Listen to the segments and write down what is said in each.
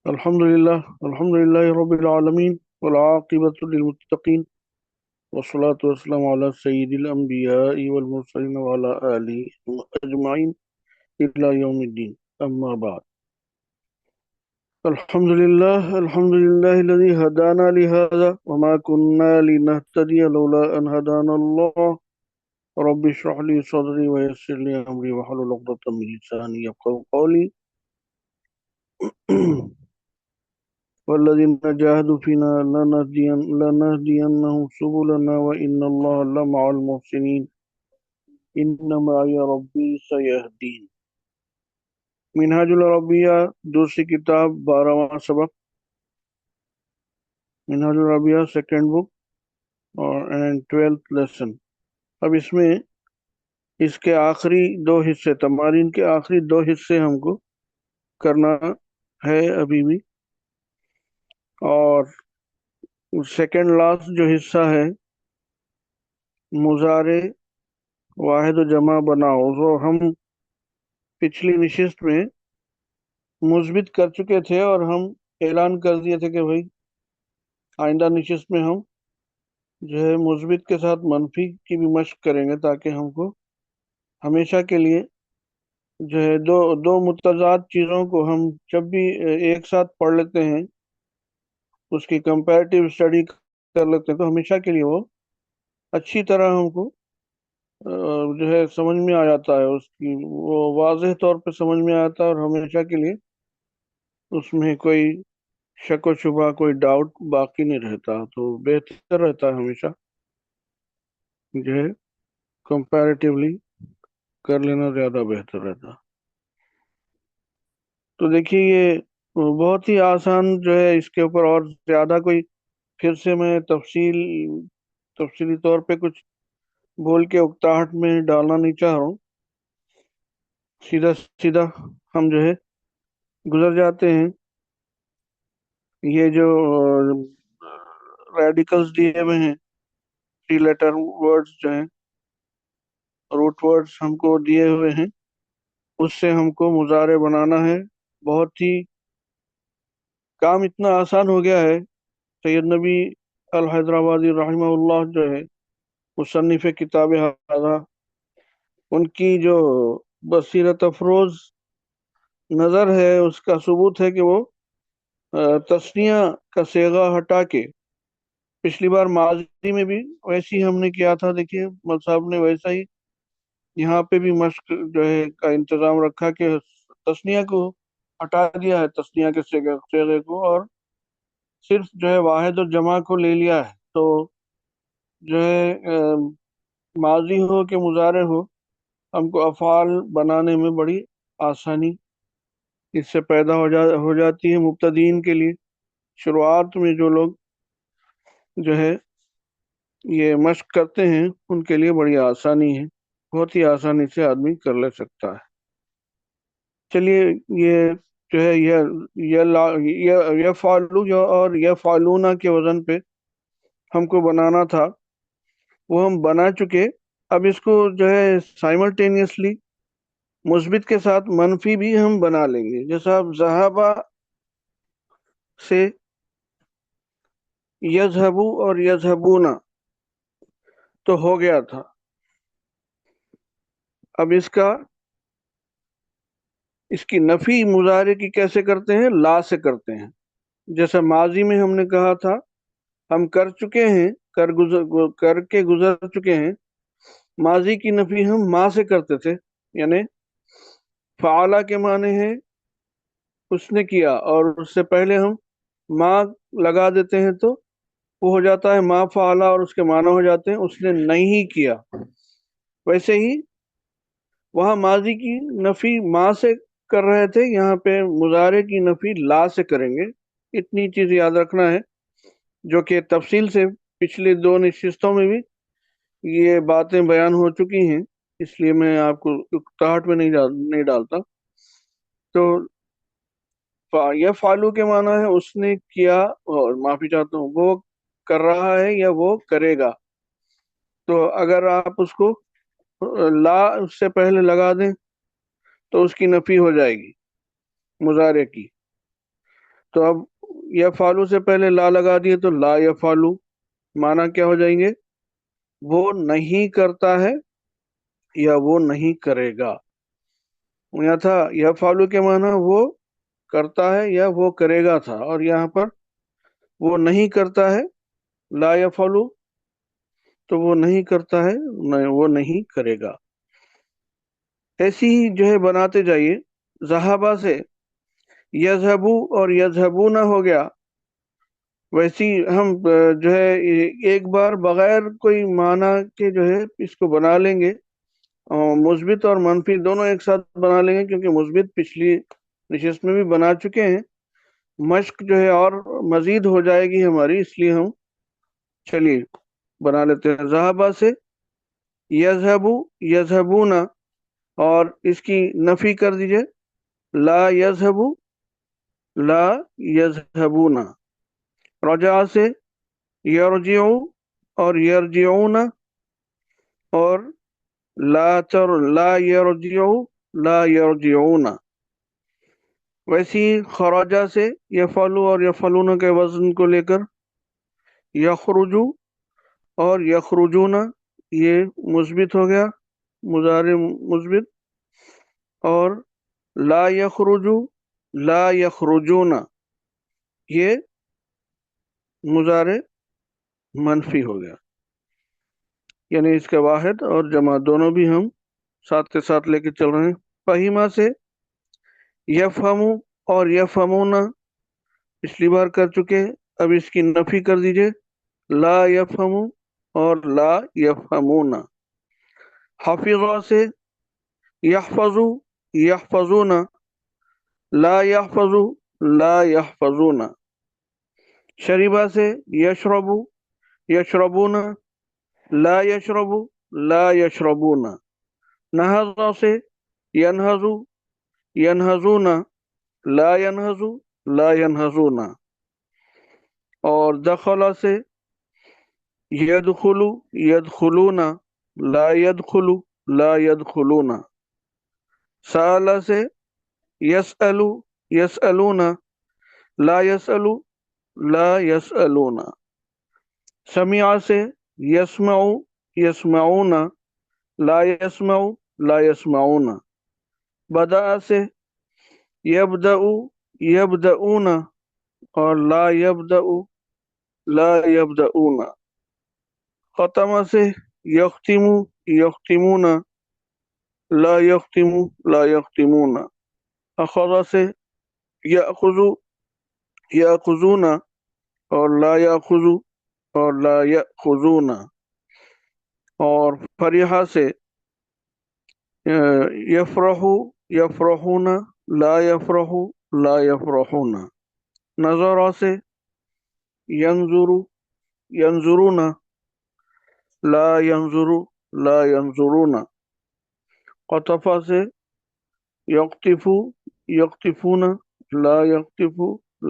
الحمد لله رب العالمين والعاقبة للمتقين والصلاة والسلام على سيد الأنبياء والمرسلين وعلى آله أجمعين إلى يوم الدين. أما بعد، الحمد لله الذي هدانا لهذا وما كنا لنهتدي لولا أن هدانا الله. رب اشرح لي صدري ويسر لي أمري واحلل عقدة من لساني يفقهوا قولي. والذين جاهدوا فينا لنهدينهم سبلنا وإن الله لمع المحسنين. إن معي ربي سيهدين. منہاج العربیہ دوسری کتاب 12واں سبق، منہاج العربیہ سیکنڈ بک اور 12th لیسن. اب اس میں اس کے آخری دو حصے، تمارین کے آخری دو حصے ہم کو کرنا ہے ابھی بھی، اور سیکنڈ لاسٹ جو حصہ ہے مضارع واحد و جمع بناؤ، وہ ہم پچھلی نشست میں مثبت کر چکے تھے اور ہم اعلان کر دیے تھے کہ بھائی آئندہ نشست میں ہم جو ہے مثبت کے ساتھ منفی کی بھی مشق کریں گے، تاکہ ہم کو ہمیشہ کے لیے جو ہے دو متضاد چیزوں کو ہم جب بھی ایک ساتھ پڑھ لیتے ہیں، اس کی کمپیریٹیو اسٹڈی کر لیتے ہیں، تو ہمیشہ کے لیے وہ اچھی طرح ہم کو جو ہے سمجھ میں آ جاتا ہے، اس کی وہ واضح طور پہ سمجھ میں آتا ہے، اور ہمیشہ کے لیے اس میں کوئی شک و شبہ، کوئی ڈاؤٹ باقی نہیں رہتا. تو بہتر رہتا ہے ہمیشہ جو ہے کمپیریٹیولی کر لینا زیادہ بہتر رہتا. تو دیکھیے یہ بہت ہی آسان جو ہے، اس کے اوپر اور زیادہ کوئی پھر سے میں تفصیلی طور پہ کچھ بول کے اکتاہٹ میں ڈالنا نہیں چاہ رہا ہوں. سیدھا سیدھا ہم جو ہے گزر جاتے ہیں. یہ جو ریڈیکلز دیے ہوئے ہیں، 3 لیٹر ورڈز جو ہیں، روٹ ورڈز ہم کو دیے ہوئے ہیں، اس سے ہم کو مضارع بنانا ہے. بہت ہی کام اتنا آسان ہو گیا ہے. سید نبی الحیدرآبادی رحمہ اللہ جو ہے مصنف کتاب ہذا، ان کی جو بصیرت افروز نظر ہے، اس کا ثبوت ہے کہ وہ تثنیہ کا صیغہ ہٹا کے، پچھلی بار ماضی میں بھی ویسے ہی ہم نے کیا تھا، دیکھیے مل صاحب نے ویسا ہی یہاں پہ بھی مشق جو ہے کا انتظام رکھا کہ تثنیہ کو ہٹا دیا ہے، تثنیہ کے صیغے کو، اور صرف جو ہے واحد اور جمع کو لے لیا ہے. تو جو ہے ماضی ہو کہ مضارع ہو، ہم کو افعال بنانے میں بڑی آسانی اس سے پیدا ہو جاتی ہے. مبتدئین کے لیے، شروعات میں جو لوگ جو ہے یہ مشق کرتے ہیں، ان کے لیے بڑی آسانی ہے، بہت ہی آسانی سے آدمی کر لے سکتا ہے. چلیے یہ جو ہے یہ فالو اور یہ فالونا کے وزن پہ ہم کو بنانا تھا، وہ ہم بنا چکے. اب اس کو جو ہے سائملٹینیسلی مثبت کے ساتھ منفی بھی ہم بنا لیں گے. جیسا اب ذہبہ سے یذہبو اور یذہبونا تو ہو گیا تھا. اب اس کی نفی مضارع کی کیسے کرتے ہیں؟ لا سے کرتے ہیں. جیسا ماضی میں ہم نے کہا تھا، ہم کر چکے ہیں، کر کے گزر چکے ہیں. ماضی کی نفی ہم ما سے کرتے تھے، یعنی فعلا کے معنی ہے اس نے کیا، اور اس سے پہلے ہم ما لگا دیتے ہیں تو وہ ہو جاتا ہے ما فعلا، اور اس کے معنی ہو جاتے ہیں اس نے نہیں کیا. ویسے ہی وہاں ماضی کی نفی ما سے کر رہے تھے، یہاں پہ مضارع کی نفی لا سے کریں گے. اتنی چیز یاد رکھنا ہے، جو کہ تفصیل سے پچھلے 2 نشستوں میں بھی یہ باتیں بیان ہو چکی ہیں، اس لیے میں آپ کو اکتاہٹ میں نہیں ڈالتا. تو یہ فالو کے معنی ہے اس نے کیا، اور معافی چاہتا ہوں، وہ کر رہا ہے یا وہ کرے گا. تو اگر آپ اس کو لا اس سے پہلے لگا دیں تو اس کی نفی ہو جائے گی مضارع کی. تو اب یفعلو سے پہلے لا لگا دیے تو لا یفعلو، معنی کیا ہو جائیں گے؟ وہ نہیں کرتا ہے یا وہ نہیں کرے گا۔ یہاں تھا یفعلو کے معنی وہ کرتا ہے یا وہ کرے گا تھا، اور یہاں پر وہ نہیں کرتا ہے، لا یفعلو، تو وہ نہیں کرتا ہے، وہ نہیں کرے گا۔ ایسی ہی جو ہے بناتے جائیے۔ ذہابہ سے یذہبو اور یذہبون ہو گیا، ویسی ہم جو ہے ایک بار بغیر کوئی معنی کے جو ہے اس کو بنا لیں گے، مثبت اور منفی دونوں ایک ساتھ بنا لیں گے، کیونکہ مثبت پچھلی نشست میں بھی بنا چکے ہیں۔ مشق جو ہے اور مزید ہو جائے گی ہماری، اس لیے ہم چلیے بنا لیتے ہیں۔ ذہابہ سے یذہبو یذہبون، اور اس کی نفی کر دیجئے، لا یذہبو لا یذہبون۔ رجع سے یرجعو اور یرجعون، اور لا یرجعو لا یرجعون۔ ویسی خراجہ سے یفعلو اور یفعلون کے وزن کو لے کر یخرجو اور یخرجون، یہ مثبت ہو گیا، مضارع مثبت، اور لا یخرجو لا یخرجون، یہ مضارع منفی ہو گیا، یعنی اس کے واحد اور جمع دونوں بھی ہم ساتھ کے ساتھ لے کے چل رہے ہیں۔ فہیمہ سے یفہمو اور یفہمون، پچھلی بار کر چکے، اب اس کی نفی کر دیجئے، لا یفہمو اور لا یفہمون۔ حفظہ سے یحفظو یحفظون، لا یحفظو لا یحفظون۔ شریبہ سے یشربو یشربون، لا یشربو لا یشربون۔ نہضہ سے ینہضو ینہضون، لا ینہضو لا ینہضون۔ اور دخل سے یدخلو یدخلون، لا یدخلو لا یدخلون۔ سأل سے یسألو یسألون، لا یسألو لا یسألون۔ سمع سے یسمعو یسمعون، لا یسمعو لا یسمعون۔ بدأ سے یبدأ یبدؤون، اور لا یبدأ لا یبدؤون۔ ختم سے یختم یختمون، لا یختم لا یختمون۔ اخذ سے یأخذ یأخذون، اور لا یأخذ اور لا یأخذون۔ اور فرح سے یفرح یفرحون، لا یفرح لا یفرحون۔ نظر سے ینظر ینظرون، لا ینظر لا ینظرون۔ قطف سے یقطف یقطفون، لا یقطف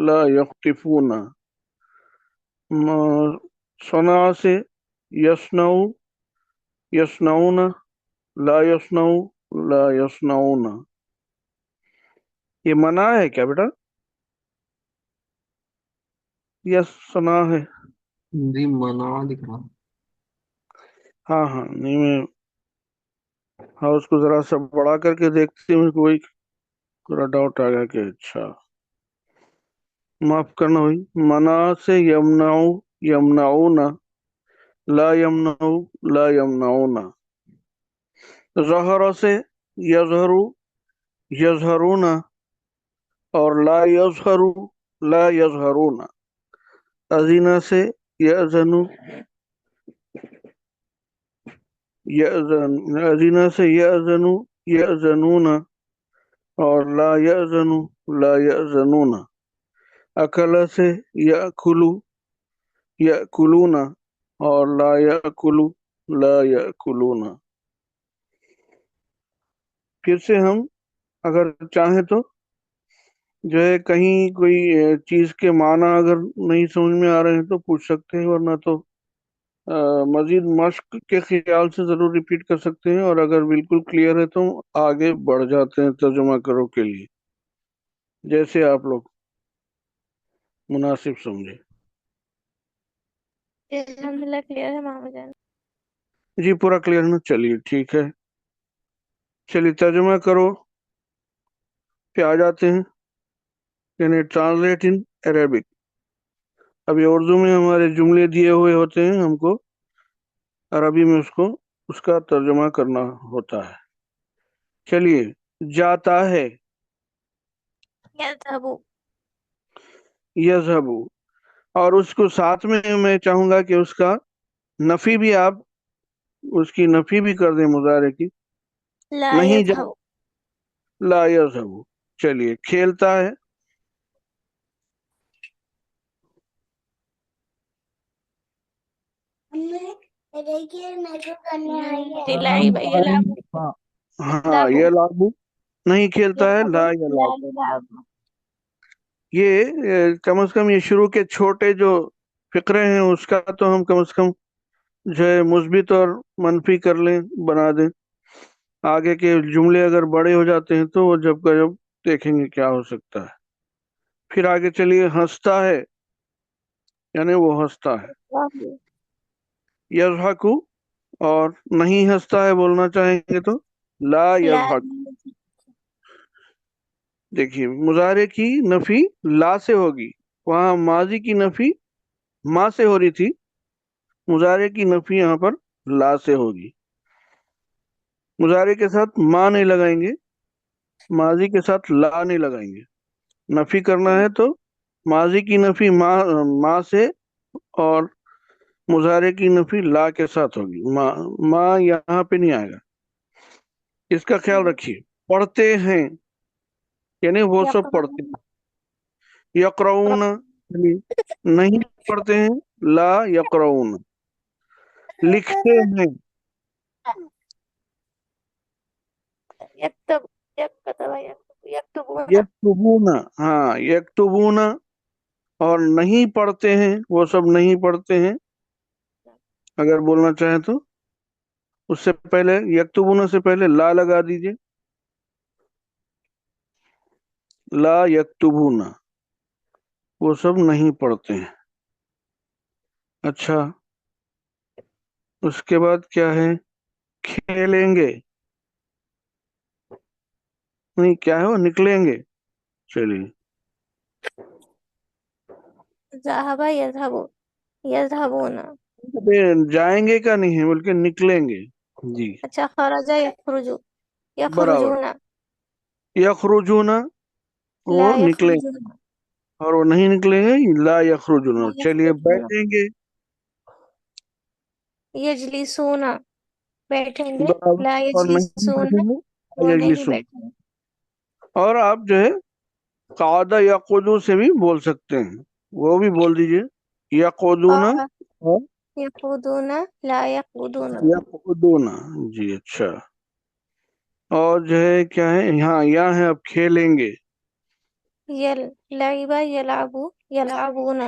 لا یقطفون۔ صنع سے یصنع یصنعون، لا یصنع لا یصنعون۔ یہ منع ہے کیا بیٹا یا صنع ہے؟ جی منع دکھ رہا۔ ہاں ہاں، نہیں میں ہاں اس کو ذرا سا بڑا کر کے دیکھتے ہیں، کوئی تھوڑا ڈاؤٹ آ گیا کہ اچھا معاف کرنا ہوئی۔ منع سے یمنعو یمنعون، لا یمنعو لا یمنعون۔ ظہر سے یظہر یظہرون، اور لا یظہر لا یظہرون۔ اذن سے یأذن یأذن، اذن سے یأذن یأذنون، اور لا یأذن لا یأذنون۔ اکل سے یأکل یأکلون، اور لا یأکل لا یأکلون۔ پھر سے ہم اگر چاہیں تو جو ہے کہیں کوئی چیز کے معنی اگر نہیں سمجھ میں آ رہے ہیں تو پوچھ سکتے ہیں، ورنہ تو مزید مشق کے خیال سے ضرور ریپیٹ کر سکتے ہیں، اور اگر بالکل کلیئر ہے تو آگے بڑھ جاتے ہیں ترجمہ کرو کے لیے، جیسے آپ لوگ۔ مناسب سمجھے. الحمد للہ کلیئر ہے ماما جان. جی پورا کلیئر نا. چلیے ٹھیک ہے. چلیے ترجمہ کرو پہ آ جاتے ہیں. یعنی ٹرانسلیٹ ان عربک. ابھی اردو میں ہمارے جملے دیے ہوئے ہوتے ہیں، ہم کو عربی میں اس کا ترجمہ کرنا ہوتا ہے. چلیے. جاتا ہے. یذهب. یذهب. اور اس کو ساتھ میں چاہوں گا کہ اس کا نفی بھی آپ اس کی نفی بھی کر دیں مضارع کی. لا نہیں جا. يذهب. لا یذهب. چلیے. کھیلتا ہے. لعب يلعب. ہاں ہاں، لعب. یہ لابو. نہیں کھیلتا ہے. يلعب. لا لا یلعب. يلعب. یہ کم از کم یہ شروع کے چھوٹے جو فقرے ہیں اس کا تو ہم کم از کم جو ہے مثبت اور منفی کر لیں، بنا دیں. آگے کے جملے اگر بڑے ہو جاتے ہیں تو وہ جب کا جب دیکھیں گے کیا ہو سکتا ہے. پھر آگے چلیے. ہنستا ہے، یعنی وہ ہنستا ہے. ضحك. یضحکو. اور نہیں ہنستا ہے بولنا چاہیں گے تو لا لا. یضحک. دیکھیے مضارع کی نفی لا سے ہوگی. وہاں ماضی کی نفی ما سے ہو رہی تھی. مضارع کی نفی یہاں پر لا سے ہوگی. مضارع کے ساتھ ما نہیں لگائیں گے، ماضی کے ساتھ لا نہیں لگائیں گے. نفی کرنا ہے تو ماضی کی نفی ما سے، اور مضارع کی نفی لا کے ساتھ ہوگی. ما یہاں پہ نہیں آئے گا. اس کا خیال رکھیے. پڑھتے ہیں، یعنی وہ سب پڑھتے يقرأ. ہیں. یقرؤون. نہیں پڑھتے ہیں. لا یقرؤون. لکھتے ہیں. يكتب. يكتب. يكتبون. یکتبون. ہاں یکتبون. اور نہیں پڑھتے ہیں، وہ سب نہیں پڑھتے ہیں اگر بولنا چاہیں تو اس سے پہلے یکتبون سے پہلے لا لگا دیجئے. لا یکتبون. وہ سب نہیں پڑھتے ہیں. اچھا. اس کے بعد کیا ہے؟ کھیلیں گے. نہیں کیا ہے وہ؟ نکلیں گے. چلیے. ذهب يذهب. يذهبون. جائیں گے کا نہیں ہے بلکہ نکلیں گے. جی اچھا. خرج يخرج. برابر. يخرجون. یخرجون. وہ لا نکلیں گے. يخرجون. اور وہ نہیں نکلیں گے. لا لا یخرجون. چلیے. يخرجون. بیٹھیں گے. يجلسون. بیٹھیں گے. برابر. لا اور نہیں يجلسون. بیٹھیں گے. وہ نہیں یجلسون. بیٹھیں گے. اور آپ جو ہے قعدہ یقعدو سے بھی بول سکتے ہیں، وہ بھی بول دیجئے. یقعدون. قال اور يقودون. لا يقودون. یقعدون. جی اچھا. اور جو ہے کیا ہے یہاں ہے اب کھیلیں گے. لعب يلعب. يلعبون.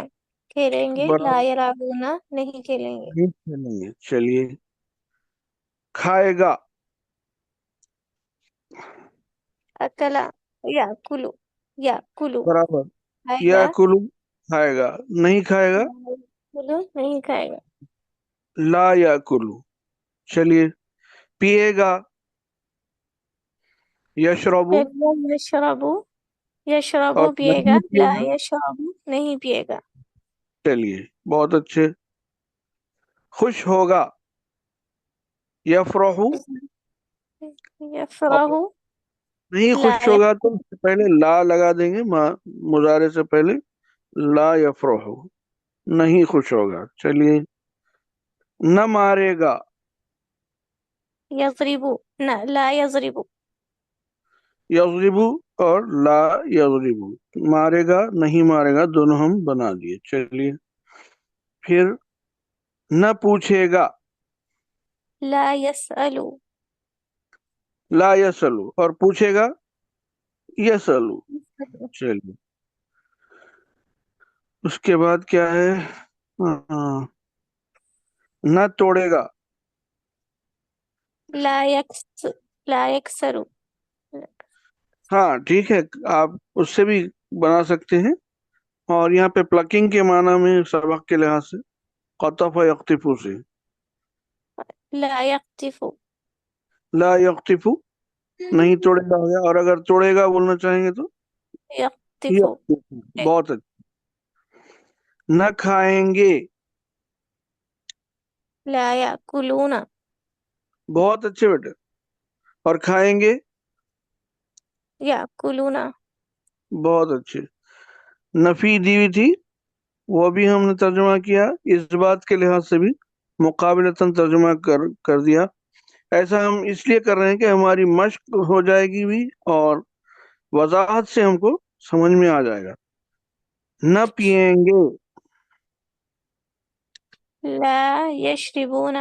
کھیلیں گے. لا برابر. يلعبون. نہیں کھیلیں گے. نہیں کھیلیں گے. چلیے. کھائے گا. اکلا. یاکل. یاکل. برابر. کھائے یا گا. کلو. کھائے گا. نہیں کھائے گا. کلو. نہیں کھائے گا. لا یا کلو. چلیے. پیے گا. یشربو. یشرب. یشرب اور پیے گا. نہیں پیے لا گا. یشرب. نہیں پیے گا. چلیے بہت اچھے. خوش ہوگا. یفرح. یفرح. نہیں لا خوش ہوگا تو اس سے پہلے لا لگا دیں گے. مضارع سے پہلے لا یفرح. نہیں خوش ہوگا. چلیے. نہ مارے گا. یضرب. لا یضرب. یضرب. اور لا یضرب. مارے گا نہیں مارے گا دونوں ہم بنا دیے. چلیے. پھر نہ پوچھے گا. لا یسأل. لا یسلو. اور پوچھے گا یسلو. چلیے. اس کے بعد کیا ہے؟ ہاں، نہ توڑے گا. لا یکس. لا یکسر. ہاں ٹھیک ہے. آپ اس سے بھی بنا سکتے ہیں. اور یہاں پہ پلکنگ کے معنی میں سبق کے لحاظ سے قطف یقطف سے لا يقطف. لا یقطف نہیں توڑے گا ہو گیا، اور اگر توڑے گا بولنا چاہیں گے تو يقطف. یقطف. بہت اچھا. نہ کھائیں گے، لا يأكلون. بہت اچھے بیٹے. اور کھائیں گے، يأكلون. بہت اچھے. نفی دی ہوئی تھی، وہ بھی ہم نے ترجمہ کیا، اس بات کے لحاظ سے بھی مقابلتاً ترجمہ کر دیا. ایسا ہم اس لیے کر رہے ہیں کہ ہماری مشق ہو جائے گی بھی، اور وضاحت سے ہم کو سمجھ میں آ جائے گا. نہ پیئیں گے، لا يشربون.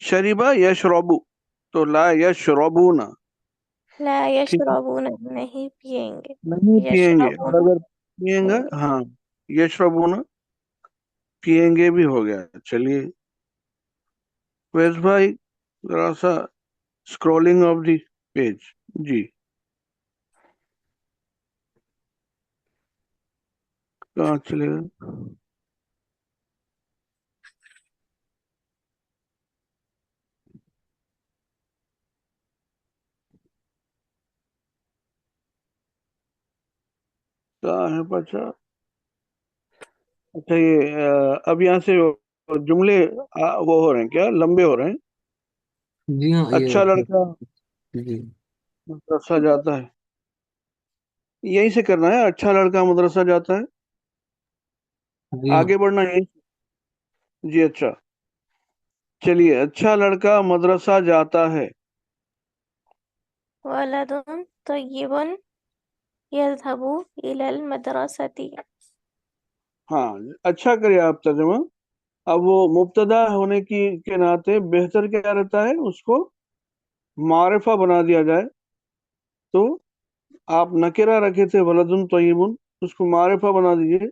شریبا یشربو، تو لا یشربونا. لا ٹھیک ہے، يشربون نہیں پیئیں گے. نہیں پیئیں گے. اور يشربون اگر پیئیں گے، پیئیں گے. ہاں یشربونا پیئیں گے بھی ہو گیا. چلیے ویس بھائی، ذرا سا اسکرولنگ آف دی پیج. جی کہاں چلے گا؟ کہاں ہے بچہ؟ اچھا یہ اب یہاں سے جملے وہ ہو رہے ہیں کیا، لمبے ہو رہے ہیں. جی ہاں یہ اچھا لڑکا جی مدرسہ جاتا ہے، یہیں سے کرنا ہے. اچھا لڑکا مدرسہ جاتا ہے، جی ہاں آگے بڑھنا یہیں سے. جی اچھا. چلیے، اچھا لڑکا مدرسہ جاتا ہے. ولد طيب يذهب إلى المدرسة. ہاں اچھا کرے آپ ترجمہ. اب وہ مبتدا ہونے کے ناطے بہتر کیا رہتا ہے، اس کو معرفہ بنا دیا جائے. تو آپ نکرہ رکھے تھے ولدن طیبن، اس کو معرفہ بنا دیجئے،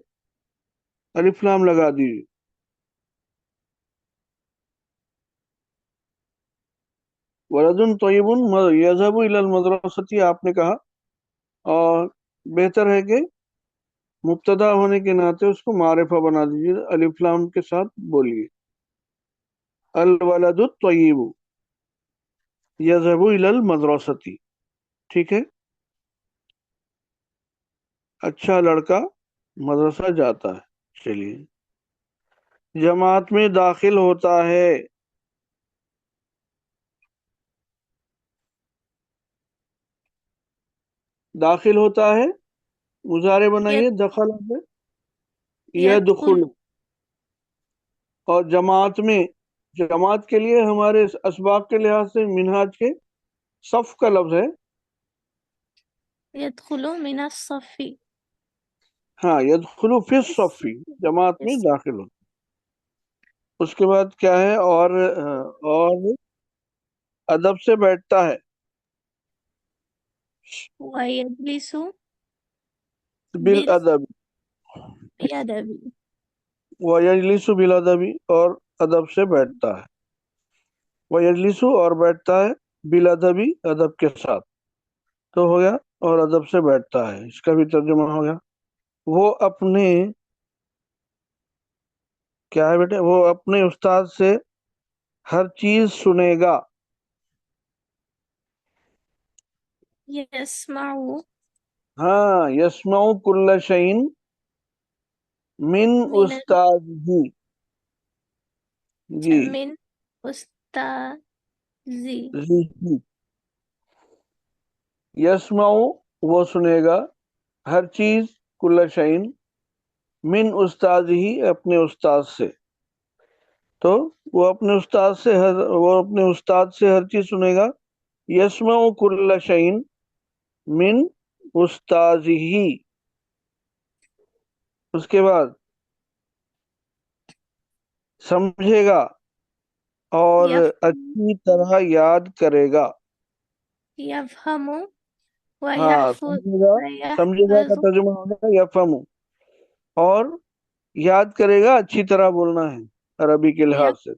الف لام لگا دیجئے. ولدن طیبن یذهب الی المدرسۃ آپ نے کہا، اور بہتر ہے کہ مبتدا ہونے کے ناطے اس کو معرفہ بنا دیجئے، الف لام کے ساتھ بولیے. الولد الطیب یذهب الی المدرسۃ. ٹھیک ہے، اچھا لڑکا مدرسہ جاتا ہے. چلیے، جماعت میں داخل ہوتا ہے. داخل ہوتا ہے مضارع يد- بنائیے، دخل ہے يدخل. یدخل. اور جماعت میں، جماعت کے لیے ہمارے اسباق کے لحاظ سے منہاج کے صف کا لفظ ہے. يدخل من الصف. ہاں یدخل فی الصف، جماعت میں داخل ہو. اس کے بعد کیا ہے، اور ادب سے بیٹھتا ہے. ويجلس بالادب، بالأدب. ویجلس بالادب، اور ادب سے بیٹھتا ہے. ویجلس اور بیٹھتا ہے، بالادبی ادب کے ساتھ. تو ہو گیا، اور ادب سے بیٹھتا ہے، اس کا بھی ترجمہ ہو گیا. وہ اپنے، کیا ہے بیٹے، وہ اپنے استاد سے ہر چیز سنے گا. يسمع. ہاں یسمع کل شیء من من استاد ہی. جی من أستاذ. جی. یسمع وہ سنے گا، ہر چیز، کل شیء من استاد ہی اپنے استاد سے. تو وہ اپنے استاد سے ہر چیز سنے گا. یسمع کل شیء من استاد ہی. اس کے بعد سمجھے گا اور اچھی طرح یاد کرے گا. يفهم ہاں ويحفظ سمجھے گا کا ويحفظ. ترجمہ ہوگا یفہم، اور یاد کرے گا، اچھی طرح بولنا ہے عربی کے لحاظ سے.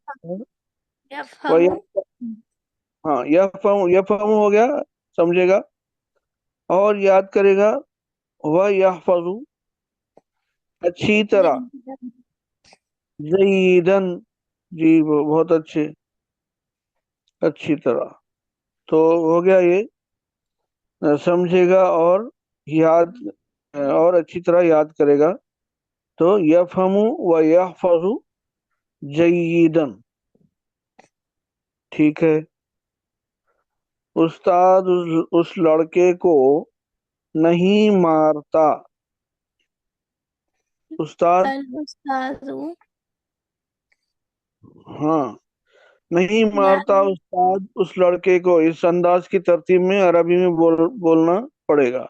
يفهم. ہاں یفہم ہو گیا، سمجھے گا اور یاد کرے گا. وہ یحفظ اچھی طرح. جیدن، جی وہ بہت اچھے، اچھی طرح. تو ہو گیا یہ. سمجھے گا اور یاد، اور اچھی طرح یاد کرے گا. تو یفہم و یحفظ جیدن. ٹھیک ہے. استاد اس لڑکے کو نہیں مارتا. استاد، الاستاذ ہاں، نہیں لا مارتا استاد اس لڑکے کو. اس انداز کی ترتیب میں عربی میں بولنا پڑے گا.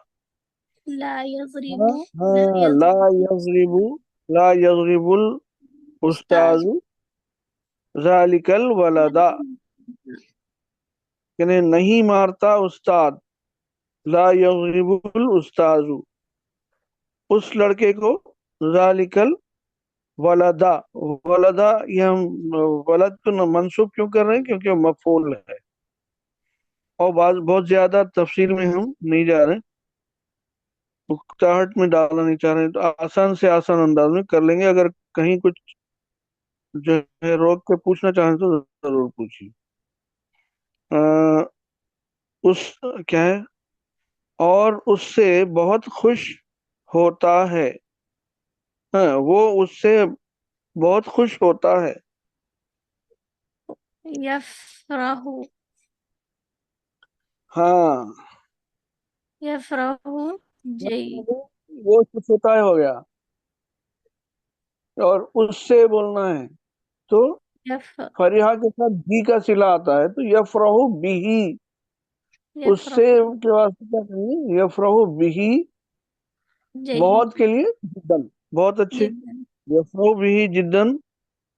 لا يضرب. ہاں لا ہاں، لا يضرب یضرب، لا یضرب الاستاذ الأستاذ. ذالک الولد. یعنی نہیں مارتا استاد، لا یضرب الاستاذ اس لڑکے کو، ذالک الولدا. ولدا، یہ ہم ولد کو منسوب کیوں کر رہے ہیں؟ کیونکہ وہ مفعول ہے. اور بہت زیادہ تفصیل میں ہم نہیں جا رہے، اکتاہٹ میں ڈالنا نہیں چاہ رہے. تو آسان سے آسان انداز میں کر لیں گے. اگر کہیں کچھ جو ہے روک کے پوچھنا چاہیں تو ضرور پوچھیے. اس کیا ہے؟ اور اس سے بہت خوش ہوتا ہے. ہاں، وہ اس سے بہت خوش ہوتا ہے. يفرح. ہاں، يفرح جيد. وہ خوش ہوتا ہے ہو گیا. اور اس سے بولنا ہے تو يف فریحہ کے ساتھ بھی کا صلہ آتا ہے، تو یفرح بھی. اس يفرح سے کے واسطے کیا کہیں گے؟ یفرح بھی، جيد بہت کے لیے جدن، بہت اچھے. جدا. یفرح بھی جدن،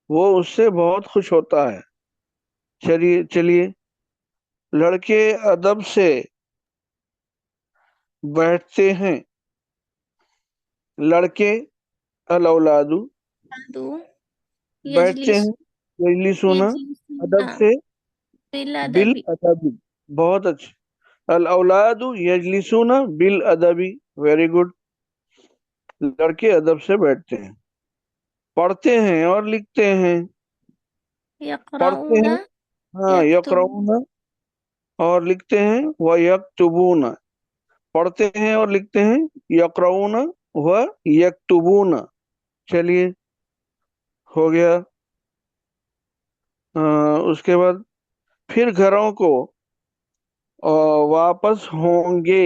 وہ اس سے بہت خوش ہوتا ہے. چلیے چلیے. لڑکے ادب سے بیٹھتے ہیں. لڑکے الاولاد دو. بیٹھتے يجلس. ہیں. یجلسون ادب يجلسون سے، بالأدب. بالادبی. بہت اچھے. الاولاد یجلسون بالادبی. Very good. لڑکے ادب سے بیٹھتے ہیں. پڑھتے ہیں اور لکھتے ہیں. پڑھتے يقرؤون ہیں، ہاں، يكتبون. یقرؤون، اور لکھتے ہیں وہ یکتبون. پڑھتے ہیں اور لکھتے ہیں یقرؤون و یکتبون. چلیے، ہو گیا. اس کے بعد پھر گھروں کو واپس ہوں گے.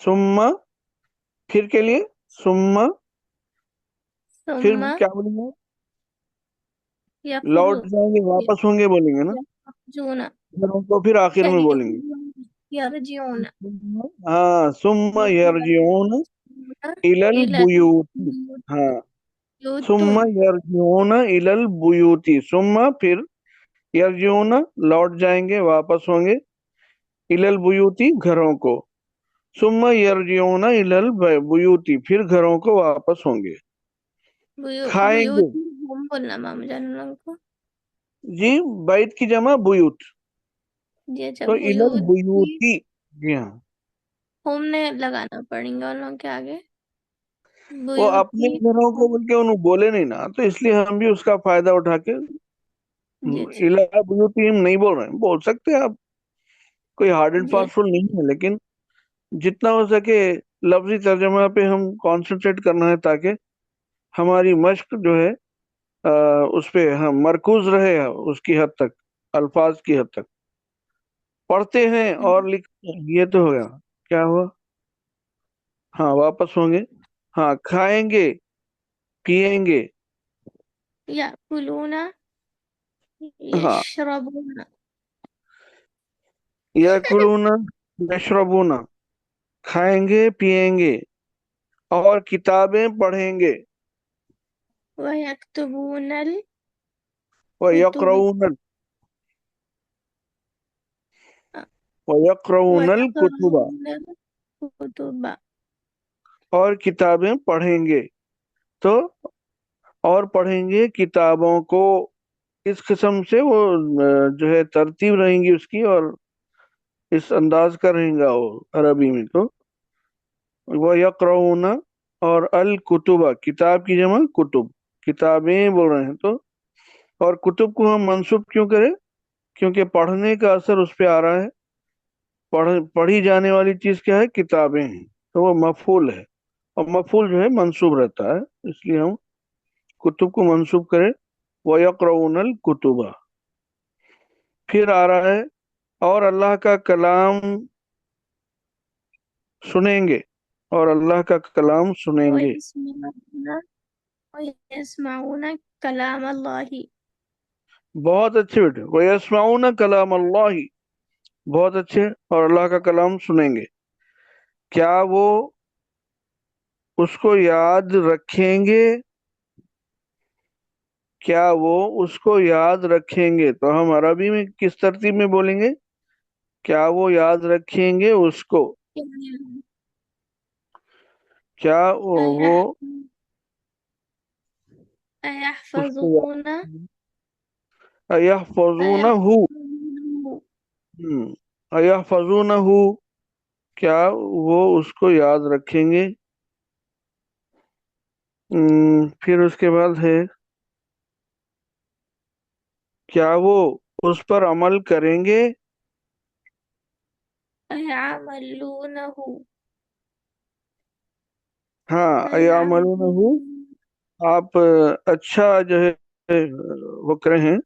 ثم، پھر کے لیے ثم، پھر ثم کیا بولیں گے؟ لوٹ يخرج. جائیں گے، واپس ہوں گے بولیں گے نا. يخرجون. گھروں کو پھر آخر میں بولیں گے. يرجعون. ہاں، ثم یرجعون الی إلى البیوت. ہاں، البيوت. ثم یرجعون الی البیوت. ثم پھر، یرجعون لوٹ جائیں گے، واپس ہوں گے، الی البیوت گھروں کو. ثم یرجعون الی البیوت پھر گھروں کو واپس ہوں گے. کھائیں بيوت گے. هم بولنا ماما جان لوگوں کو. جی، بیت کی جمع بیوت. جی اچھا، تو الی بیوت البیوت. جی ہاں. ہوم نے لگانا پڑیں گا ان لوگوں کے آگے. وہ اپنے بیوتی. گھروں کو بول کے انہوں بولے نہیں نا، تو اس لیے ہم بھی اس کا فائدہ اٹھا کے جی اچھا. الی بیوتی ہم نہیں بول رہے ہیں. بول سکتے ہیں آپ، کوئی ہارڈ اینڈ جی فاسٹ رول نہیں ہے، لیکن جتنا ہو سکے لفظی ترجمہ پہ ہم کانسنٹریٹ کرنا ہے، تاکہ ہماری مشق جو ہے اس پہ ہم مرکوز رہے اس کی حد تک، الفاظ کی حد تک. پڑھتے ہیں اور یہ تو ہو گیا. کیا ہوا؟ ہاں، واپس ہوں گے. ہاں، کھائیں گے، پیئیں گے. یأکلون. ہاں، یشربون. یاکلون، یشربون، کھائیں گے، پیئیں گے، اور کتابیں پڑھیں گے. ویکتبون الکتب. وَيَقْرَؤُونَ وَيَقْرَؤُونَ الْكُتُبَ، ویقرؤون الکتب. اور کتابیں پڑھیں گے. تو اور پڑھیں گے کتابوں کو. اس قسم سے وہ جو ہے ترتیب رہیں گی اس کی، اور اس انداز کا رہیں گا وہ عربی میں. تو وہ یقرؤون، اور الکتبہ کتاب کی جمع کتب، کتابیں بول رہے ہیں تو، اور کتب کو ہم منسوب کیوں کریں؟ کیونکہ پڑھنے کا اثر اس پہ آ رہا ہے، پڑھی جانے والی چیز کیا ہے؟ کتابیں ہیں، تو وہ مفعول ہے، اور مفعول جو ہے منسوب رہتا ہے، اس لیے ہم کتب کو منسوب کریں وَيَقْرَؤُونَ الْكُتُبَ۔ پھر آ رہا ہے اور اللہ کا کلام سنیں گے، اور اللہ کا کلام سنیں گے۔ وَيَسْمَعُونَ وَيَسْمَعُونَ كَلَامَ اللَّهِ۔ بہت اچھے بیٹے، وَيَسْمَعُونَ كَلَامَ اللَّهِ، بہت اچھے، اور اللہ کا کلام سنیں گے، کیا وہ اس کو یاد رکھیں گے؟ کیا وہ اس کو یاد رکھیں گے؟ تو ہم عربی میں کس ترتیب میں بولیں گے؟ کیا وہ یاد رکھیں گے اس کو؟ کیا وہ اس کو أَيَحْفَظُونَ یحفظونہ، أَيَحْفَظُونَهُ۔ یحفظونہ، کیا وہ اس کو یاد رکھیں گے؟ پھر اس کے بعد ہے کیا وہ اس پر عمل کریں گے؟ أَيَعْمَلُونَهُ ہاں، یعملونہ، أَيَعْمَلُونَ آپ اچھا جو ہے وہ کرے ہیں،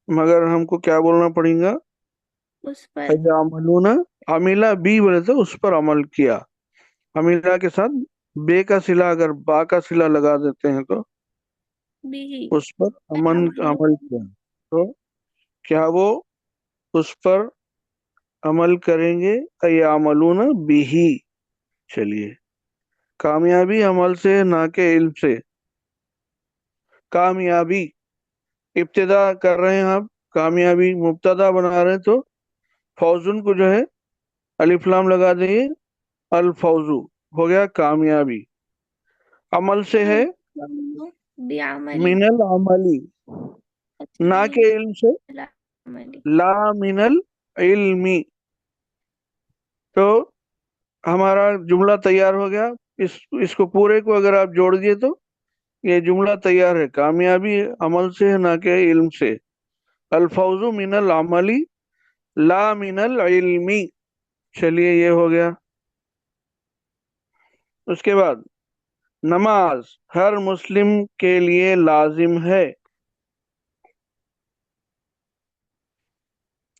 مگر ہم کو کیا بولنا پڑے گا؟ اس پر یعملون، عملہ بھی بولے تو اس پر عمل کیا، عملہ کے ساتھ بے کا صلہ اگر با کا صلہ لگا دیتے ہیں تو بھی اس پر عمل يعملون کیا، تو کیا وہ اس پر عمل کریں گے؟ یعملون بھی۔ چلیے، کامیابی عمل سے نہ کہ علم سے، کامیابی ابتدا کر رہے ہیں آپ، کامیابی مبتدا بنا رہے ہیں تو فوزن کو جو ہے الف لام لگا دیں، الفوزو ہو گیا کامیابی، عمل سے ہے القول بعملی من العملی، نہ من کہ علم سے العملی۔ لا من العلمی، تو ہمارا جملہ تیار ہو گیا، اس کو پورے کو اگر آپ جوڑ دیے تو یہ جملہ تیار ہے، کامیابی عمل سے ہے نہ کہ علم سے، الفوز من العملی لا من العلمی۔ چلیے یہ ہو گیا۔ اس کے بعد نماز ہر مسلم کے لیے لازم ہے،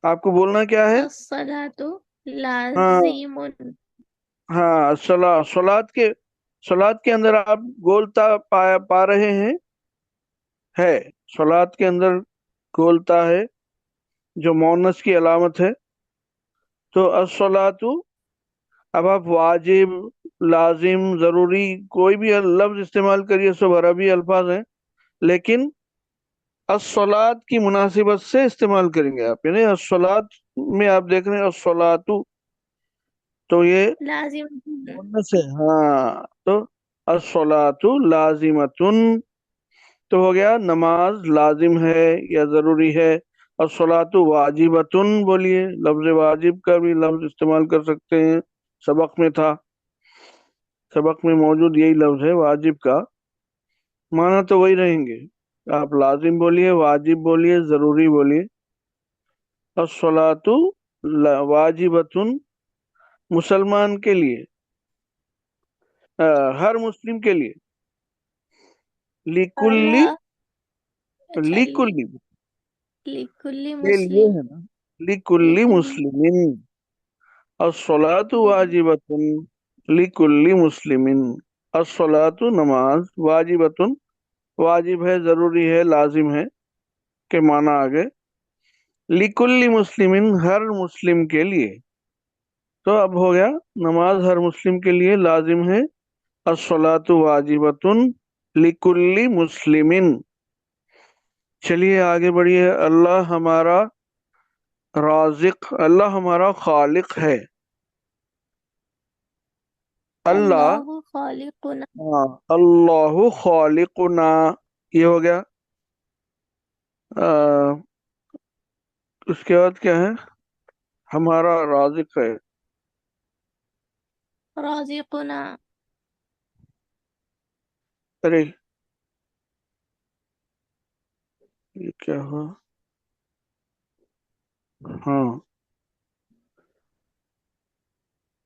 آپ کو بولنا کیا ہے؟ الصلاۃ ہاں لازم۔ ہاں، صلات کے اندر آپ گولتا پا رہے ہیں، ہے صلات کے اندر گولتا ہے جو مونس کی علامت ہے، تو الصلاۃ، اب آپ واجب، لازم، ضروری کوئی بھی لفظ استعمال کریے، سب عربی الفاظ ہیں، لیکن الصلاۃ کی مناسبت سے استعمال کریں گے آپ، یعنی الصلاۃ میں آپ دیکھ رہے ہیں الصلاۃ، تو یہ لازم مونس ہے، ہاں، تو الصلاۃ لازمۃ، تو ہو گیا نماز لازم ہے یا ضروری ہے، الصلاۃ واجبۃ، بولیے لفظ واجب کا بھی لفظ استعمال کر سکتے ہیں، سبق میں تھا، سبق میں موجود یہی لفظ ہے واجب کا، معنی تو وہی رہیں گے، آپ لازم بولیے، واجب بولیے، ضروری بولیے، الصلاۃ واجبۃ، مسلمان کے لیے، ہر مسلم کے لیے، لکلی، اللہ اچھا لکلی لکل کے لیے مسلم ہے نا، لکلی لکل مسلمین، الصلاۃ بھی واجبۃ لکل مسلم، الصلاۃ نماز واجبۃ واجب ہے، ضروری ہے، لازم ہے کے معنی آگے، لکل مسلم ہر مسلم کے لیے، تو اب ہو گیا نماز ہر مسلم کے لیے لازم ہے، الصلاۃ واجبۃ لکل مسلم۔ چلیے آگے بڑھیے، اللہ ہمارا رازق، اللہ ہمارا خالق ہے، اللہ، اللہ خالقنا ہاں، اللہ خالقنا، یہ ہو گیا، اس کے بعد کیا ہے؟ ہمارا رازق ہے، رازقنا ارے یہ کیا ہوا؟ ہاں،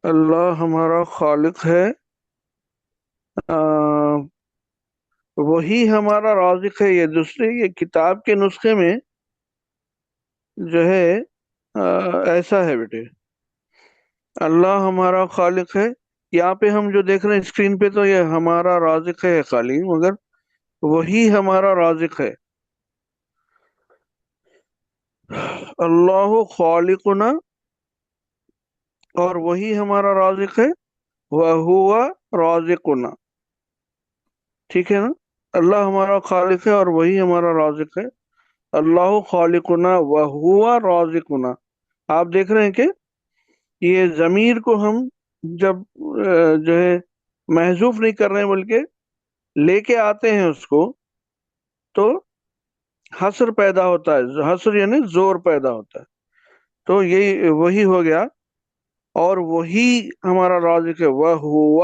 اللہ ہمارا خالق ہے، وہی ہمارا رازق ہے. یہ دوسرے یہ کتاب کے نسخے میں جو ہے ایسا ہے بیٹے، اللہ ہمارا خالق ہے. یہاں پہ ہم جو دیکھ رہے ہیں اسکرین پہ تو یہ ہمارا رازق ہے خالی، مگر وہی ہمارا رازق ہے. اللہ خالقنا، اور وہی ہمارا رازق ہے. وَهُوَ رازقنا، ٹھیک ہے نا؟ اللہ ہمارا خالق ہے اور وہی ہمارا رازق ہے. اللہ خالقنا وَهُوَ رازقنا. آپ دیکھ رہے ہیں کہ یہ ضمیر کو ہم جب جو ہے محذوف نہیں کر رہے ہیں بلکہ لے کے آتے ہیں اس کو، تو حسر پیدا ہوتا ہے. حسر یعنی زور پیدا ہوتا ہے. تو یہ وہی ہو گیا، اور وہی ہمارا رازق ہے. وَهُوَ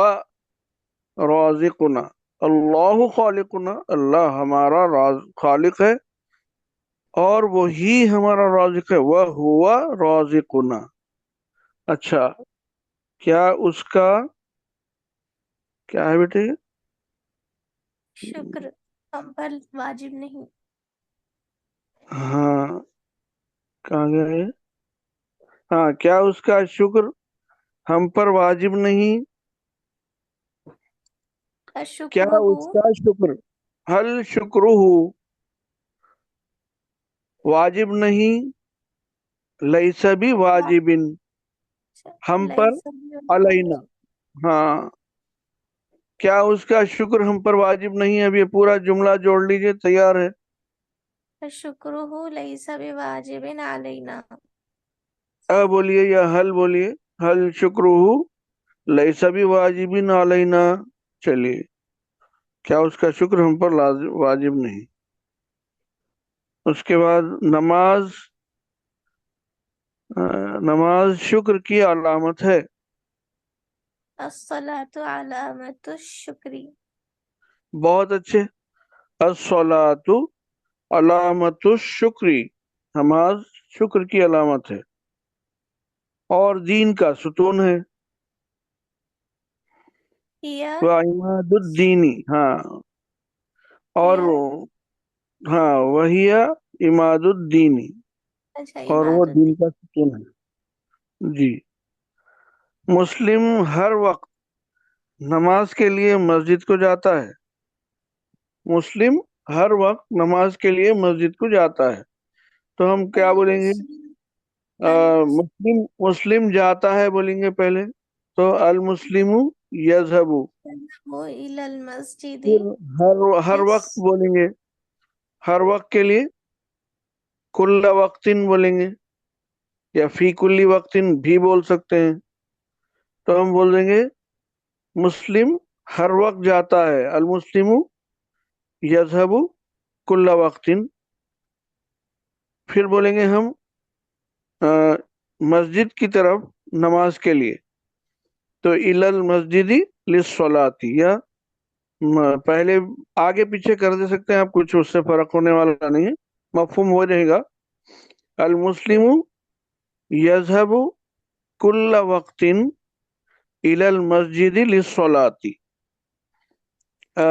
رازقنا، اللہ خالقنا، اللہ ہمارا خالق ہے اور وہی ہمارا رازق ہے. وَهُوَ رازقنا. اچھا، کیا اس کا کیا ہے بیٹے؟ شکر ہم پر واجب نہیں. ہاں، کہاں گئے؟ ہاں، کیا اس کا شکر ہم پر واجب نہیں؟ کیا الشکر ہو اس کا شکر، حل شکرہ واجب نہیں، لیس بھی واجبن ہم پر، لیس علینا. بواجب. ہاں، کیا اس کا شکر ہم پر واجب نہیں ہے؟ اب یہ پورا جملہ جوڑ لیجئے، تیار ہے؟ الشکر ہو لیس بواجب علینا. بولیے یا حل بولیے. حل شکرہ لیس بھی واجبن علینا. چلیے، کیا اس کا شکر ہم پر واجب نہیں. اس کے بعد نماز شکر کی علامت ہے. الصلاۃ علامت الشکری. بہت اچھے. الصلاۃ علامت الشکری، نماز شکر کی علامت ہے اور دین کا ستون ہے. یا وعماد الدینی، ہاں، اور یا ہاں وہی عماد الدینی، اچھا اور وہ عماد دین الدین. کا ستون ہے. جی. مسلم ہر وقت نماز کے لیے مسجد کو جاتا ہے. مسلم ہر وقت نماز کے لیے مسجد کو جاتا ہے. تو ہم کیا بولیں گے؟ المسلم المسلم مسلم جاتا ہے بولیں گے پہلے، تو المسلم یذهب. إلى المسجد پھر ہر وقت بولیں گے، ہر وقت کے لیے کل وقتن بولیں گے، یا فی کل وقتن بھی بول سکتے ہیں. تو ہم بول دیں گے مسلم ہر وقت جاتا ہے، المسلم یذهب کل وقتن. پھر بولیں گے ہم مسجد کی طرف نماز کے لیے، تو الی المسجد للصلاۃ، یا پہلے آگے پیچھے کر دے سکتے ہیں آپ، کچھ اس سے فرق ہونے والا نہیں ہے، مفہوم ہو جائے گا. المسلم یذهب کل وقت الی المسجد للصلاۃ،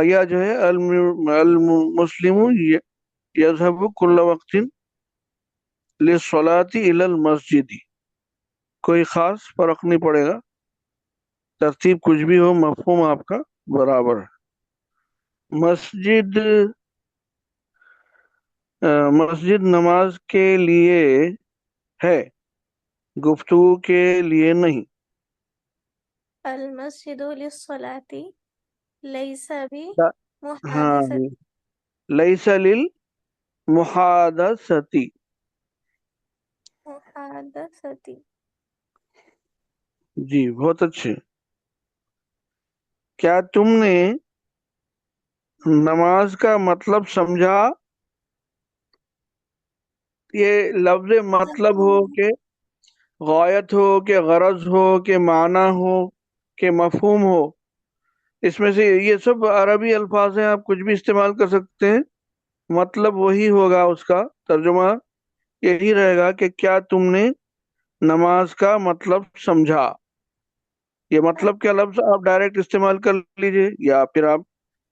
یا جو ہے المسلم یذهب کل وقت للصلاۃ الی المسجد. کوئی خاص فرق نہیں پڑے گا، ترتیب کچھ بھی ہو، مفہوم آپ کا برابر ہے. مسجد مسجد نماز کے لیے ہے، گفتگو کے لیے نہیں. المسجد للصلاة ليس ہاں، بمحادثة. لیس للمحادثتی. محادثة. جی، بہت اچھے. کیا تم نے نماز کا مطلب سمجھا؟ یہ لفظ مطلب ہو کہ غایت ہو کہ غرض ہو کہ معنی ہو کہ مفہوم ہو، اس میں سے یہ سب عربی الفاظ ہیں، آپ کچھ بھی استعمال کر سکتے ہیں، مطلب وہی ہوگا، اس کا ترجمہ یہی رہے گا کہ کیا تم نے نماز کا مطلب سمجھا۔ یہ مطلب کیا لفظ آپ ڈائریکٹ استعمال کر لیجئے، یا پھر آپ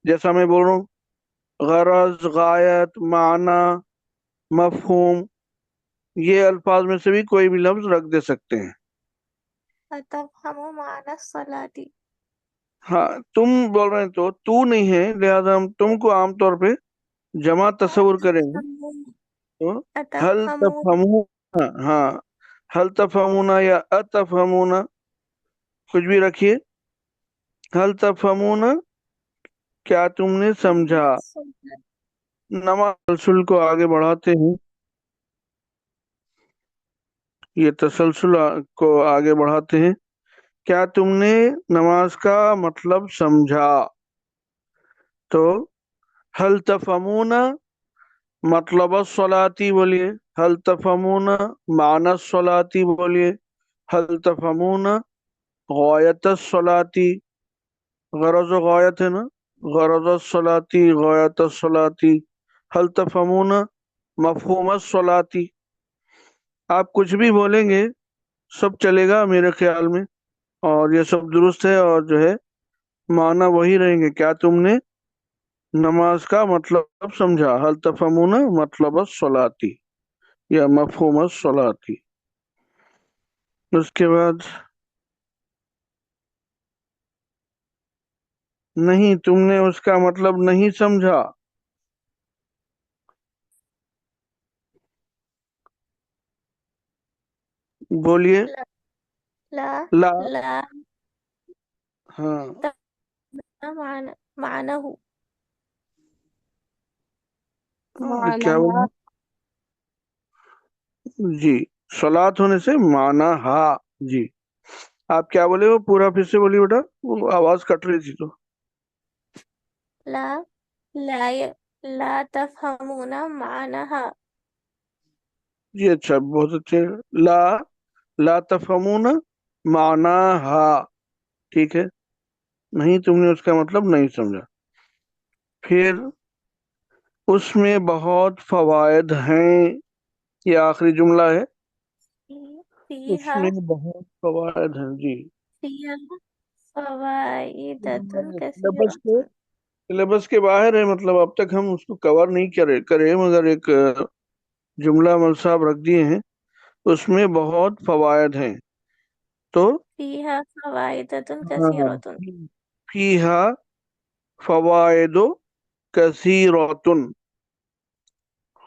جیسا میں بول رہا ہوں غرض، غایت، معنی، مفہوم، یہ الفاظ میں سے بھی کوئی بھی لفظ رکھ دے سکتے ہیں۔ أتفهم معنى الصلاة؟ ہاں تم بول رہے ہیں تو نہیں ہے، لہذا ہم تم کو عام طور پہ جمع تصور کریں گے أتفهمون تو حل أتفهمون تفہمون، ہاں حل تفہمون یا اتفہمون، کچھ بھی رکھیے۔ حل تفہمون، کیا تم نے سمجھا۔ نماز تسلسل کو آگے بڑھاتے ہیں، یہ تسلسل کو آگے بڑھاتے ہیں۔ کیا تم نے نماز کا مطلب سمجھا، تو حل تفہمون مطلب الصلاتی بولیے، حل تفہمون معنی الصلاتی بولیے، حل تفہمون غایت الصلاتی، غرض و غایت ہے نا، غرض الصلاتی، غایت الصلاتی، حل تفہمون مفہوم الصلاتی، آپ کچھ بھی بولیں گے سب چلے گا میرے خیال میں، اور یہ سب درست ہے، اور جو ہے معنی وہی رہیں گے۔ کیا تم نے نماز کا مطلب سمجھا، حل تفہمون مطلب الصلاتی یا مفہوم الصلاتی۔ اس کے بعد نہیں، تم نے اس کا مطلب نہیں سمجھا، بولیے۔ لا لا لا، لا ہاں معناه کیا بولے جی، صلات ہونے سے معنی ہا، جی آپ کیا بولے، وہ پورا پھر سے بولیے بیٹا، وہ آواز کٹ رہی تھی تو۔ لا لا تفهمون معناها۔ جی اچھا، بہت اچھے۔ لا تفہمون معنی ہا، ٹھیک ہے، نہیں تم نے اس کا مطلب نہیں سمجھا۔ پھر اس میں بہت فوائد ہیں، یہ آخری جملہ ہے، اس میں فيها بہت فوائد ہیں، جی۔ فيها فوائد سلیبس كثيرة۔ کے سلیبس کے باہر ہے، مطلب اب تک ہم اس کو کور نہیں کرے مگر ایک جملہ مل صاحب رکھ دیے ہیں، اس میں بہت فوائد ہیں، تو فيها فوائد ہاں كثيرة۔ فیہا فوائد کثیرۃ،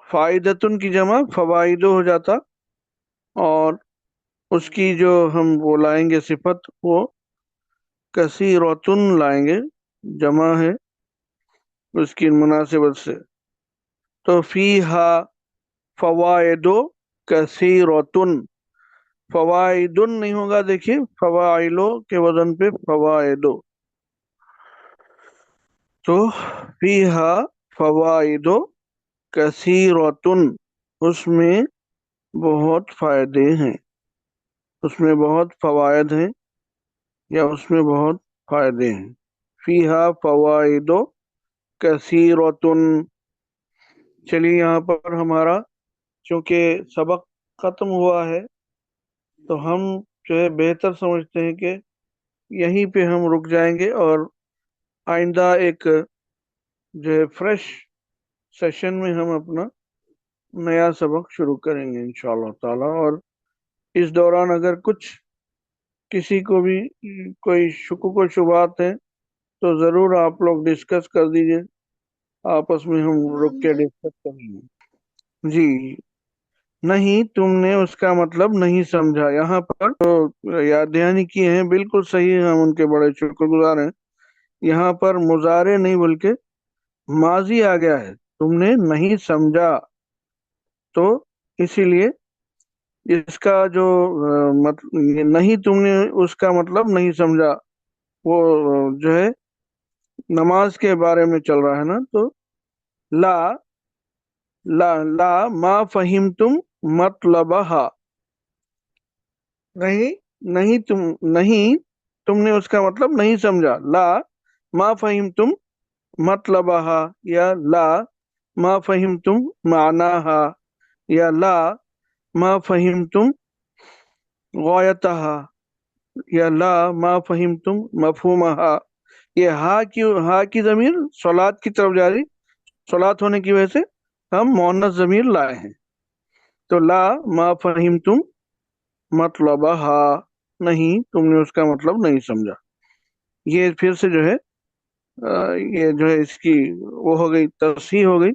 فائدتن کی جمع فوائد ہو جاتا، اور اس کی جو ہم وہ لائیں گے صفت، وہ کثیرۃ لائیں گے، جمع ہے اس کی مناسبت سے، تو فیہا فوائد کثیرۃ، فوائد نہیں ہوگا، دیکھیے فوائلو کے وزن پہ فوائد، تو فیہا فوائد کثیرۃ، اس میں بہت فائدے ہیں، اس میں بہت فوائد ہیں، یا اس میں بہت فائدے ہیں۔ فیہا فوائد کثیرۃ، چلیے یہاں پر ہمارا چونکہ سبق ختم ہوا ہے، تو ہم جو ہے بہتر سمجھتے ہیں کہ یہیں پہ ہم رک جائیں گے، اور آئندہ ایک جو ہے فریش سیشن میں ہم اپنا نیا سبق شروع کریں گے انشاءاللہ تعالی۔ اور اس دوران اگر کچھ کسی کو بھی کوئی شکوک و شبہات ہیں تو ضرور آپ لوگ ڈسکس کر دیجئے، آپس میں ہم رک کے ڈسکس کریں گے۔ جی، نہیں تم نے اس کا مطلب نہیں سمجھا، یہاں پر تو یاد دہانی کی ہیں، بالکل صحیح ہے، ہم ان کے بڑے شکر گزار ہیں۔ یہاں پر مضارع نہیں بلکہ ماضی آ گیا ہے، تم نے نہیں سمجھا، تو اسی لیے اس کا جو نہیں تم نے اس کا مطلب نہیں سمجھا، وہ جو ہے نماز کے بارے میں چل رہا ہے نا، تو لا لا ما فہمتم مطلبہا، نہیں نہیں تم نے اس کا مطلب نہیں سمجھا، لا ما فہمتم مطلبہا یا لا ما فہمتم معناہا یا لا ما فہمتم غایتہا یا لا ما فہمتم مفہومہا. یہ ہا کی ضمیر صلات کی طرف جاری، صلات ہونے کی وجہ سے ہم مؤنث ضمیر لائے ہیں. تو لا ما فہمتم مطلبہا، نہیں تم نے اس کا مطلب نہیں سمجھا. یہ پھر سے جو ہے یہ جو ہے اس کی وہ ہو گئی، تصحیح ہو گئی.